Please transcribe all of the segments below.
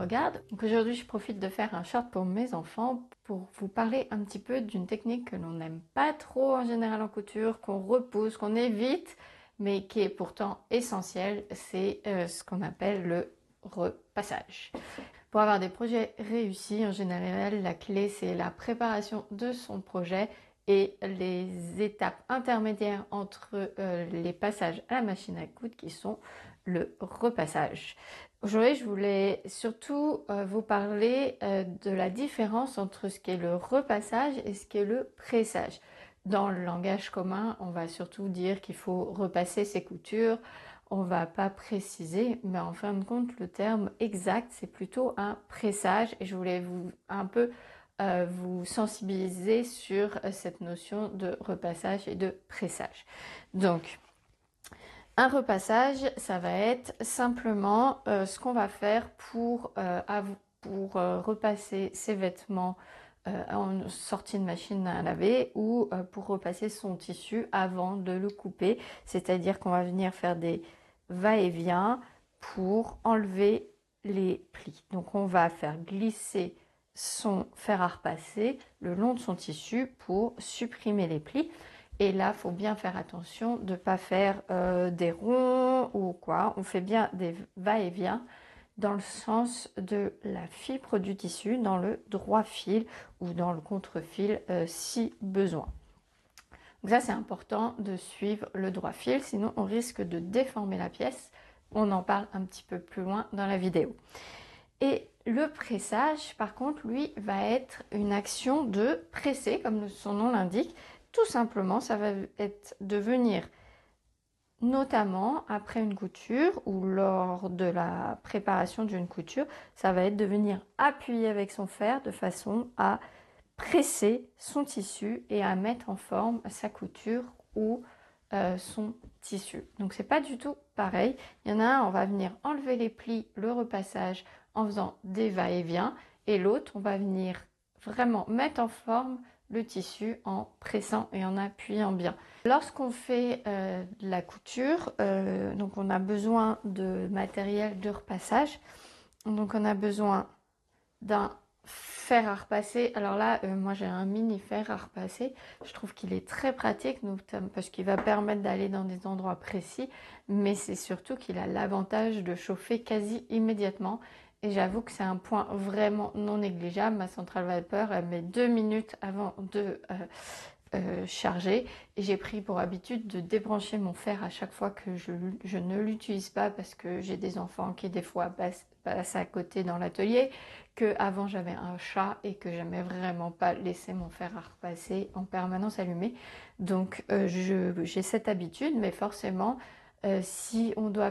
regarde. Donc aujourd'hui, je profite de faire un short pour mes enfants pour vous parler un petit peu d'une technique que l'on n'aime pas trop en général en couture, qu'on repousse, qu'on évite, mais qui est pourtant essentielle. C'est ce qu'on appelle le repassage. Pour avoir des projets réussis, en général, la clé, c'est la préparation de son projet et les étapes intermédiaires entre les passages à la machine à coudre qui sont le repassage. Aujourd'hui, je voulais surtout vous parler de la différence entre ce qu'est le repassage et ce qu'est le pressage. Dans le langage commun, on va surtout dire qu'il faut repasser ses coutures. On va pas préciser, mais en fin de compte, le terme exact, c'est plutôt un pressage. Et je voulais vous un peu vous sensibiliser sur cette notion de repassage et de pressage. Donc, un repassage, ça va être simplement ce qu'on va faire pour repasser ses vêtements en sortie de machine à laver ou pour repasser son tissu avant de le couper. C'est-à-dire qu'on va venir faire des va-et-vient pour enlever les plis. Donc on va faire glisser son fer à repasser le long de son tissu pour supprimer les plis. Et là, il faut bien faire attention de ne pas faire des ronds ou quoi. On fait bien des va-et-vient dans le sens de la fibre du tissu, dans le droit fil ou dans le contre-fil si besoin. Donc ça, c'est important de suivre le droit fil, sinon on risque de déformer la pièce. On en parle un petit peu plus loin dans la vidéo. Et le pressage, par contre, lui, va être une action de presser, comme son nom l'indique. Tout simplement, ça va être de venir, notamment après une couture ou lors de la préparation d'une couture, ça va être de venir appuyer avec son fer de façon à presser son tissu et à mettre en forme sa couture ou son tissu. Donc c'est pas du tout pareil. Il y en a un, on va venir enlever les plis, le repassage en faisant des va-et-vient, et l'autre, on va venir vraiment mettre en forme le tissu en pressant et en appuyant bien. Lorsqu'on fait de la couture, donc on a besoin de matériel de repassage. Donc on a besoin d'un fer à repasser. Alors là, moi j'ai un mini fer à repasser. Je trouve qu'il est très pratique, notamment parce qu'il va permettre d'aller dans des endroits précis, mais c'est surtout qu'il a l'avantage de chauffer quasi immédiatement. Et j'avoue que c'est un point vraiment non négligeable. Ma centrale vapeur, elle met 2 minutes avant de charger, et j'ai pris pour habitude de débrancher mon fer à chaque fois que je ne l'utilise pas, parce que j'ai des enfants qui des fois passent à côté dans l'atelier, que avant j'avais un chat et que j'aimais vraiment pas laisser mon fer à repasser en permanence allumé. Donc j'ai cette habitude, mais forcément si on doit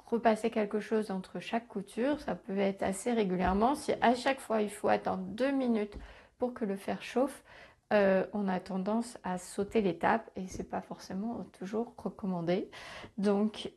repasser quelque chose entre chaque couture, ça peut être assez régulièrement. Si à chaque fois il faut attendre 2 minutes pour que le fer chauffe, on a tendance à sauter l'étape et c'est pas forcément toujours recommandé. Donc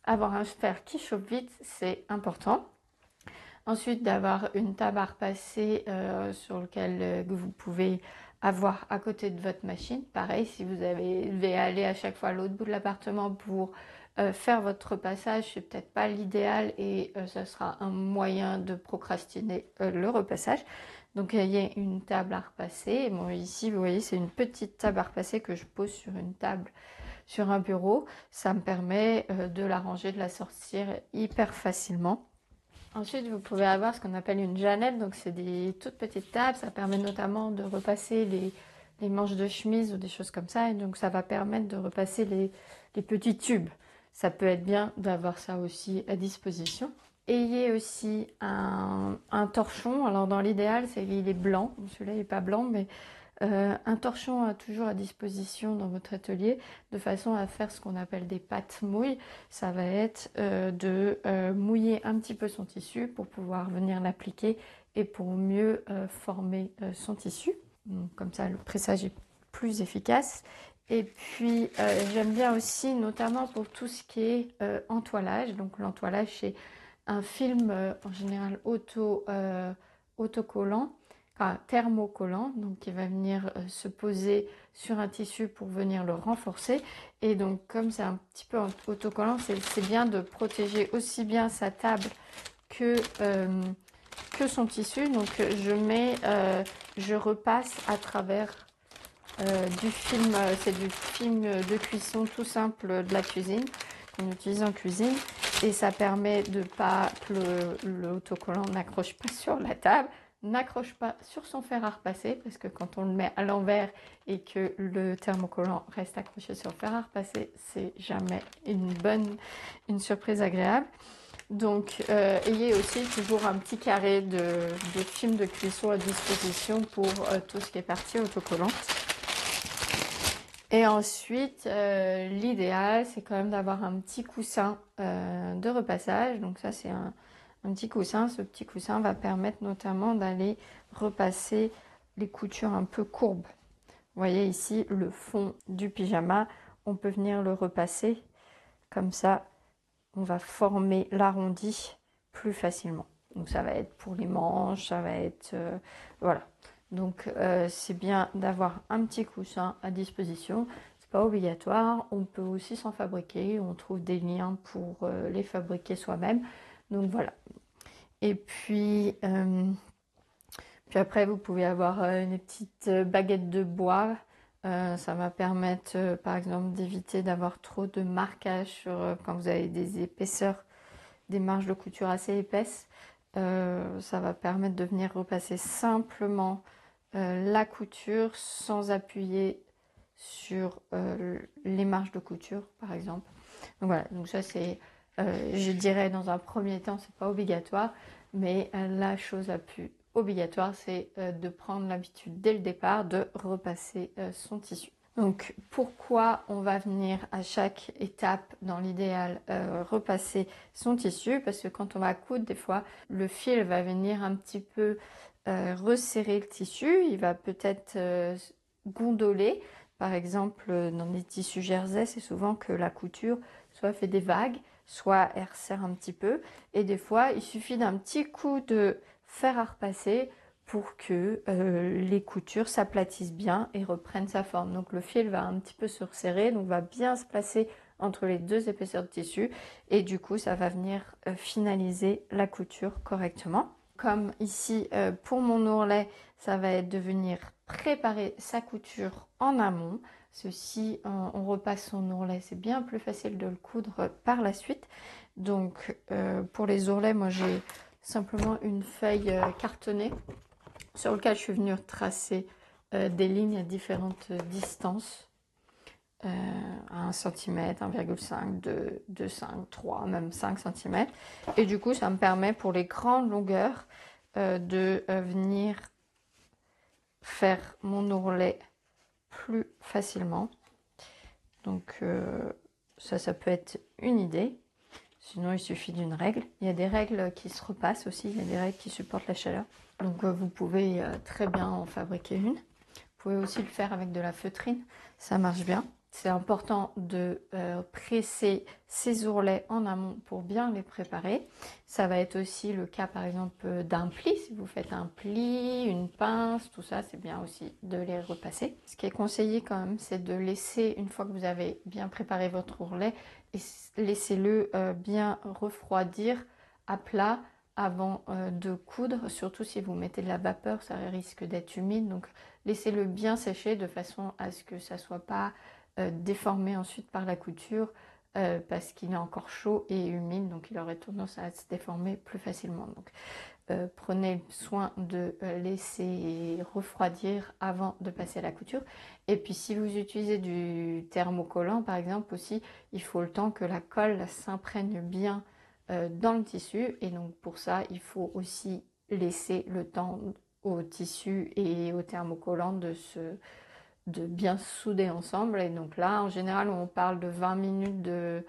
avoir un fer qui chauffe vite, c'est important. Ensuite, d'avoir une table à repasser sur laquelle vous pouvez avoir à côté de votre machine. Pareil, si vous devez aller à chaque fois à l'autre bout de l'appartement pour faire votre repassage, c'est peut-être pas l'idéal et ça sera un moyen de procrastiner le repassage. Donc il y a une table à repasser. Bon, ici, vous voyez, c'est une petite table à repasser que je pose sur une table, sur un bureau. Ça me permet de la ranger, de la sortir hyper facilement. Ensuite, vous pouvez avoir ce qu'on appelle une jeannette. Donc c'est des toutes petites tables. Ça permet notamment de repasser les manches de chemise ou des choses comme ça. Et donc ça va permettre de repasser les petits tubes. Ça peut être bien d'avoir ça aussi à disposition. Ayez aussi un torchon. Alors dans l'idéal, il est blanc. Celui-là, il n'est pas blanc, mais un torchon toujours à disposition dans votre atelier, de façon à faire ce qu'on appelle des pâtes mouilles. Ça va être de mouiller un petit peu son tissu pour pouvoir venir l'appliquer et pour mieux former son tissu. Donc, comme ça, le pressage est plus efficace. Et puis, j'aime bien aussi, notamment pour tout ce qui est entoilage. Donc, l'entoilage, c'est un film en général autocollant, enfin thermocollant, donc qui va venir se poser sur un tissu pour venir le renforcer. Et donc, comme c'est un petit peu autocollant, c'est bien de protéger aussi bien sa table que son tissu. Donc je repasse à travers du film, c'est du film de cuisson tout simple de la cuisine qu'on utilise en cuisine, et ça permet de pas que l'autocollant n'accroche pas sur la table, n'accroche pas sur son fer à repasser, parce que quand on le met à l'envers et que le thermocollant reste accroché sur le fer à repasser, c'est jamais une surprise agréable. Donc ayez aussi toujours un petit carré de film de cuisson à disposition pour tout ce qui est partie autocollante. Et ensuite, l'idéal, c'est quand même d'avoir un petit coussin de repassage. Donc ça, c'est un petit coussin. Ce petit coussin va permettre notamment d'aller repasser les coutures un peu courbes. Vous voyez ici le fond du pyjama. On peut venir le repasser. Comme ça, on va former l'arrondi plus facilement. Donc ça va être pour les manches, ça va être... voilà. Donc c'est bien d'avoir un petit coussin à disposition. C'est pas obligatoire, on peut aussi s'en fabriquer, on trouve des liens pour les fabriquer soi-même. Donc voilà. Et puis après vous pouvez avoir une petite baguette de bois. Ça va permettre par exemple d'éviter d'avoir trop de marquage sur, quand vous avez des épaisseurs, des marges de couture assez épaisses. Ça va permettre de venir repasser simplement la couture sans appuyer sur les marges de couture par exemple. Donc voilà, donc ça c'est, je dirais dans un premier temps, c'est pas obligatoire, mais la chose la plus obligatoire, c'est de prendre l'habitude dès le départ de repasser son tissu. Donc pourquoi on va venir à chaque étape, dans l'idéal, repasser son tissu? Parce que quand on va coudre, des fois, le fil va venir un petit peu resserrer le tissu, il va peut-être gondoler. Par exemple, dans les tissus jersey, c'est souvent que la couture soit fait des vagues, soit elle resserre un petit peu. Et des fois, il suffit d'un petit coup de fer à repasser pour que les coutures s'aplatissent bien et reprennent sa forme. Donc le fil va un petit peu se resserrer, donc va bien se placer entre les deux épaisseurs de tissu, et du coup ça va venir finaliser la couture correctement. Comme ici pour mon ourlet, ça va être de venir préparer sa couture en amont. Ceci, on repasse son ourlet, c'est bien plus facile de le coudre par la suite. Donc pour les ourlets, moi j'ai simplement une feuille cartonnée sur lequel je suis venue tracer des lignes à différentes distances, à 1 cm, 1,5, 2, 2,5, 3, même 5 cm. Et du coup, ça me permet pour les grandes longueurs de venir faire mon ourlet plus facilement. Donc ça peut être une idée. Sinon, il suffit d'une règle. Il y a des règles qui se repassent aussi. Il y a des règles qui supportent la chaleur. Donc, vous pouvez très bien en fabriquer une. Vous pouvez aussi le faire avec de la feutrine. Ça marche bien. C'est important de presser ces ourlets en amont pour bien les préparer. Ça va être aussi le cas, par exemple, d'un pli. Si vous faites un pli, une pince, tout ça, c'est bien aussi de les repasser. Ce qui est conseillé quand même, c'est de laisser, une fois que vous avez bien préparé votre ourlet, et laissez-le bien refroidir à plat avant de coudre, surtout si vous mettez de la vapeur, ça risque d'être humide, donc laissez-le bien sécher de façon à ce que ça ne soit pas déformé ensuite par la couture, parce qu'il est encore chaud et humide, donc il aurait tendance à se déformer plus facilement. Donc prenez soin de laisser refroidir avant de passer à la couture. Et puis si vous utilisez du thermocollant par exemple aussi, il faut le temps que la colle s'imprègne bien dans le tissu, et donc pour ça il faut aussi laisser le temps au tissu et au thermocollant de bien souder ensemble. Et donc là en général on parle de 20 minutes de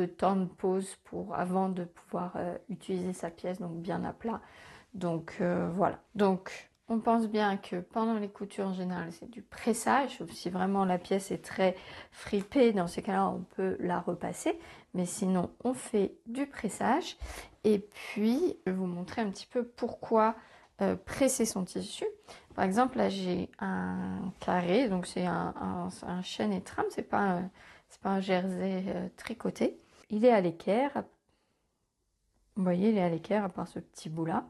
temps de pause avant de pouvoir utiliser sa pièce, donc bien à plat. Donc voilà. Donc on pense bien que pendant les coutures en général c'est du pressage, sauf si vraiment la pièce est très fripée, dans ces cas-là on peut la repasser, mais sinon on fait du pressage. Et puis je vais vous montrer un petit peu pourquoi presser son tissu. Par exemple là j'ai un carré, donc c'est un chêne et trame, c'est pas un jersey tricoté. Il est à l'équerre. Vous voyez, il est à l'équerre à part ce petit bout là.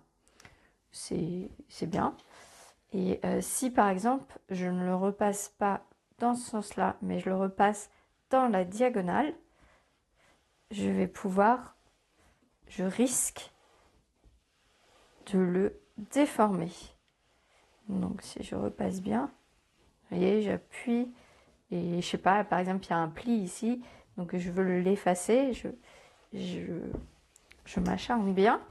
C'est bien. Et si par exemple, je ne le repasse pas dans ce sens-là, mais je le repasse dans la diagonale, je vais pouvoir, je risque de le déformer. Donc si je repasse bien, vous voyez, j'appuie et je sais pas, par exemple, il y a un pli ici, donc je veux l'effacer, je m'acharne bien,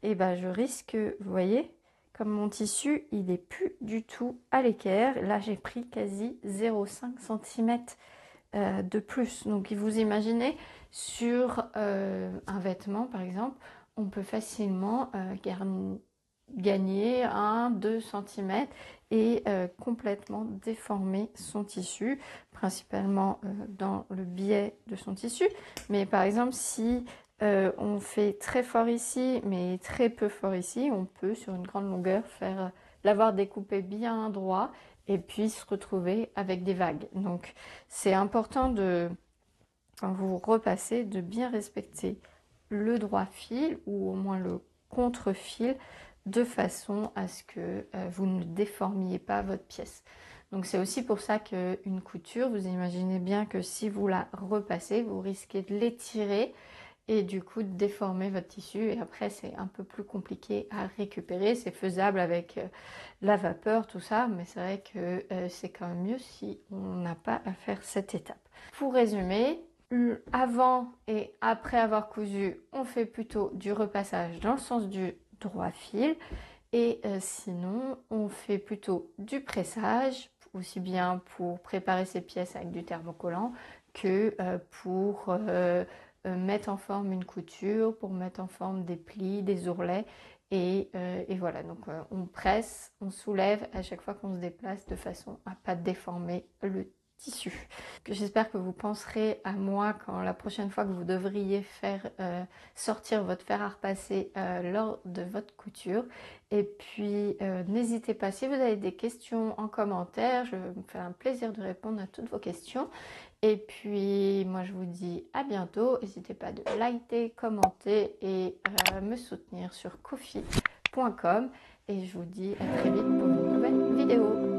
et ben je risque, vous voyez, comme mon tissu, il est plus du tout à l'équerre. Là, j'ai pris quasi 0,5 cm de plus. Donc, vous imaginez, sur un vêtement, par exemple, on peut facilement gagner 1-2 cm et complètement déformer son tissu, principalement dans le biais de son tissu. Mais par exemple, si on fait très fort ici, mais très peu fort ici, on peut sur une grande longueur faire l'avoir découpé bien droit et puis se retrouver avec des vagues. Donc c'est important de, quand vous repassez, de bien respecter le droit fil ou au moins le contre-fil de façon à ce que vous ne déformiez pas votre pièce. Donc c'est aussi pour ça qu'une couture, vous imaginez bien que si vous la repassez, vous risquez de l'étirer et du coup de déformer votre tissu, et après c'est un peu plus compliqué à récupérer. C'est faisable avec la vapeur, tout ça, mais c'est vrai que c'est quand même mieux si on n'a pas à faire cette étape. Pour résumer, avant et après avoir cousu, on fait plutôt du repassage dans le sens du droit fil, et sinon on fait plutôt du pressage, aussi bien pour préparer ses pièces avec du thermocollant que pour mettre en forme une couture, pour mettre en forme des plis, des ourlets. Et voilà, donc on presse, on soulève à chaque fois qu'on se déplace de façon à ne pas déformer le tissu. J'espère que vous penserez à moi quand la prochaine fois que vous devriez faire sortir votre fer à repasser lors de votre couture. Et puis n'hésitez pas, si vous avez des questions en commentaire, je me fais un plaisir de répondre à toutes vos questions. Et puis moi je vous dis à bientôt. N'hésitez pas de liker, commenter et me soutenir sur ko-fi.com. Et je vous dis à très vite pour une nouvelle vidéo.